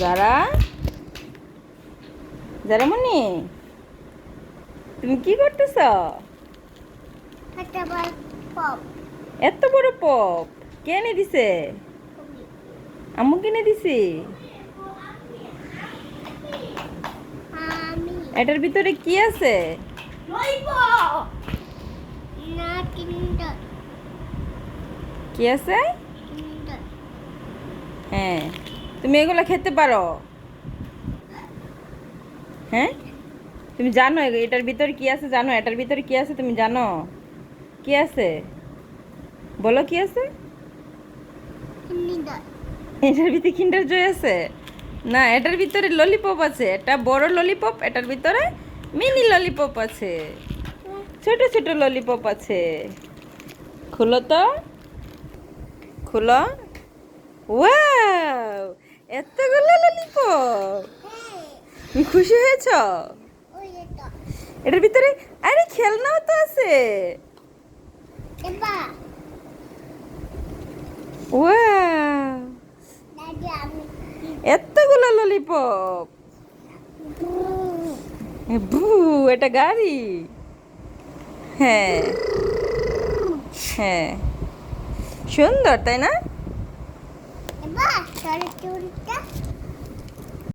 যারা যারা মনি তুমি কি করতেছ? এত বড় পপ কে এনে দিছে? আম্মু কিনে দিছি। এটার ভিতরে কি আছে? কি আছে? হ্যাঁ, তুমি এগুলা খেতে পারো? হ্যাঁ, তুমি জানো এটার ভিতরে কি আছে? জানো এটার ভিতরে কি আছে? তুমি জানো কি আছে? বলো কি আছে? এটার ভিতরে কিন্ডার জয় আছে? না, এটার ভিতরে ললিপপ আছে। এটা বড় ললিপপ, এটার ভিতরে মিনি ললিপপ আছে, ছোট ছোট ললিপপ আছে। খুলো তো, খুলো। ওয়াও, এতগুলো ললিপপ! তুমি খুশি হয়েছ? এটার ভিতরে আরে খেলনাও তো আছে। ওয়াও, এতগুলো ললিপপ! ভু, এটা গাড়ি। হ্যাঁ হ্যাঁ, সুন্দর তাই না?